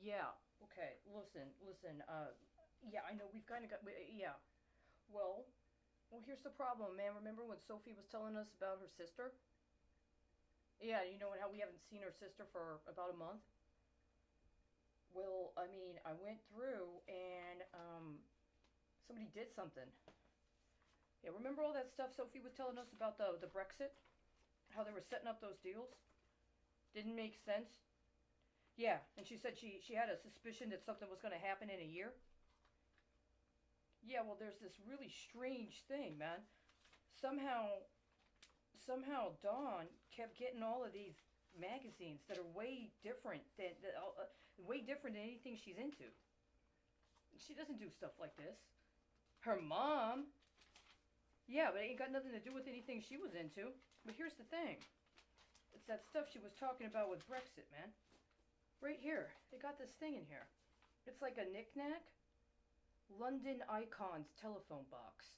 Yeah. Okay. Listen. Yeah, I know we've kind of got. Yeah. Well, well, here's the problem, man. Remember when Sophie was telling us about her sister? Yeah, you know, and how we haven't seen her sister for about a month. Well, I mean, I went through and somebody did something. Yeah, remember all that stuff Sophie was telling us about the Brexit? How they were setting up those deals? Didn't make sense. Yeah, and she said she had a suspicion that something was going to happen in a year. Yeah, well, there's this really strange thing, man. Somehow, somehow, Dawn kept getting all of these magazines that are way different than anything she's into. She doesn't do stuff like this. Her mom, yeah, but it ain't got nothing to do with anything she was into. But here's the thing: it's that stuff she was talking about with Brexit, man. Right here, they got this thing in here. It's like a knickknack. London Icons telephone box.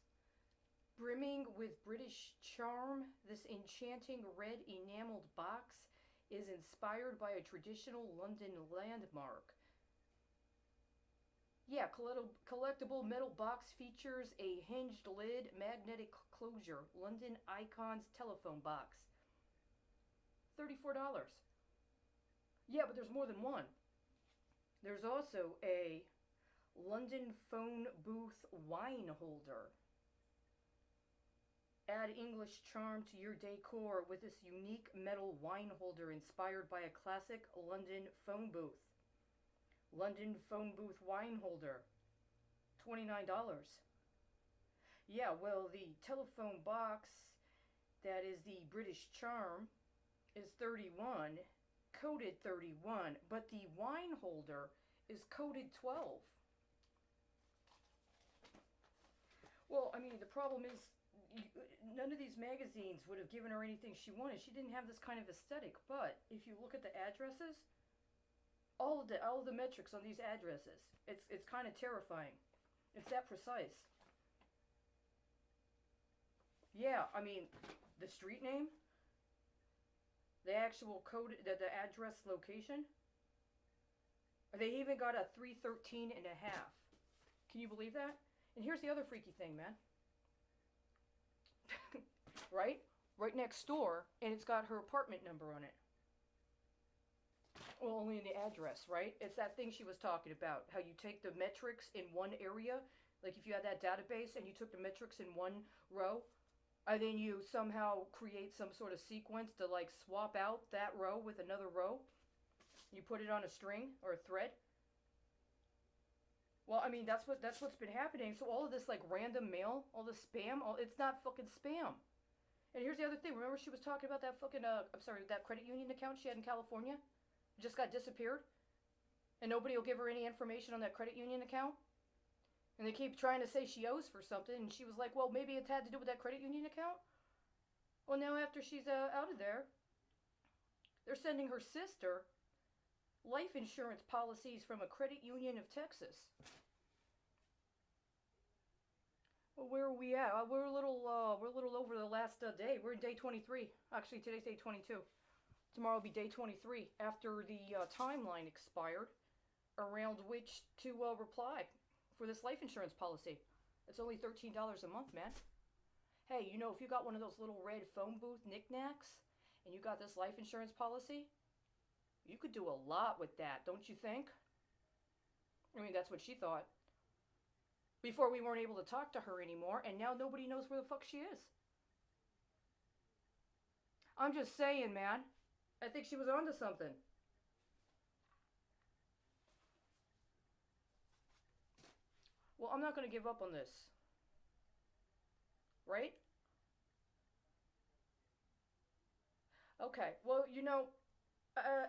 Brimming with British charm, this enchanting red enameled box is inspired by a traditional London landmark. Yeah, collectible metal box features a hinged lid, magnetic closure, London Icons telephone box. $34. Yeah, but there's more than one. There's also a London phone booth wine holder. Add English charm to your decor with this unique metal wine holder inspired by a classic London phone booth. London phone booth wine holder, $29. Yeah, well, the telephone box that is the British charm is 31, coded 31, but the wine holder is coded 12. Well, I mean, the problem is none of these magazines would have given her anything she wanted. She didn't have this kind of aesthetic. But if you look at the addresses, all of the metrics on these addresses, it's kind of terrifying. It's that precise. Yeah, I mean, the street name, the actual code, the address location. They even got a 313 and a half. Can you believe that? And here's the other freaky thing, man. Right? Right next door, and it's got her apartment number on it. Well, only in the address, right? It's that thing she was talking about. How you take the metrics in one area, like if you had that database and you took the metrics in one row, and then you somehow create some sort of sequence to like swap out that row with another row. You put it on a string or a thread. Well, I mean that's what's been happening. So all of this like random mail, all this spam, it's not fucking spam. And here's the other thing. Remember she was talking about that fucking I'm sorry, that credit union account she had in California? Just got disappeared? And nobody will give her any information on that credit union account? And they keep trying to say she owes for something, and she was like, well, maybe it's had to do with that credit union account? Well, now after she's out of there, they're sending her sister life insurance policies from a credit union of Texas. Well, where are we at? We're a little over the last day. We're in day 23. Actually, today's day 22. Tomorrow will be day 23 after the timeline expired around which to reply for this life insurance policy. It's only $13 a month, man. Hey, you know, if you got one of those little red phone booth knickknacks and you got this life insurance policy, you could do a lot with that, don't you think? I mean, that's what she thought. Before we weren't able to talk to her anymore, and now nobody knows where the fuck she is. I'm just saying, man. I think she was onto something. Well, I'm not going to give up on this. Right? Okay. Well, you know,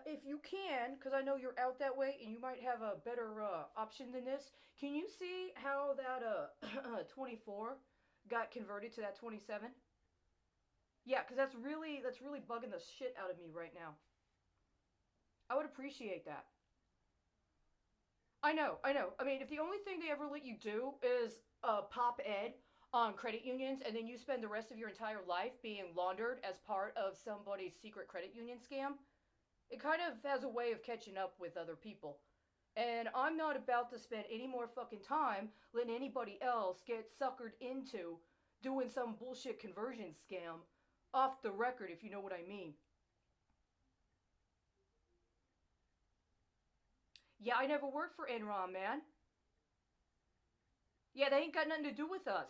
if you can, because I know you're out that way and you might have a better option than this, can you see how that 24 got converted to that 27? Yeah, because that's really bugging the shit out of me right now. I would appreciate that. I know, I know. I mean, if the only thing they ever let you do is pop ed on credit unions and then you spend the rest of your entire life being laundered as part of somebody's secret credit union scam, it kind of has a way of catching up with other people. And I'm not about to spend any more fucking time letting anybody else get suckered into doing some bullshit conversion scam. Off the record, if you know what I mean. Yeah, I never worked for Enron, man. Yeah, they ain't got nothing to do with us.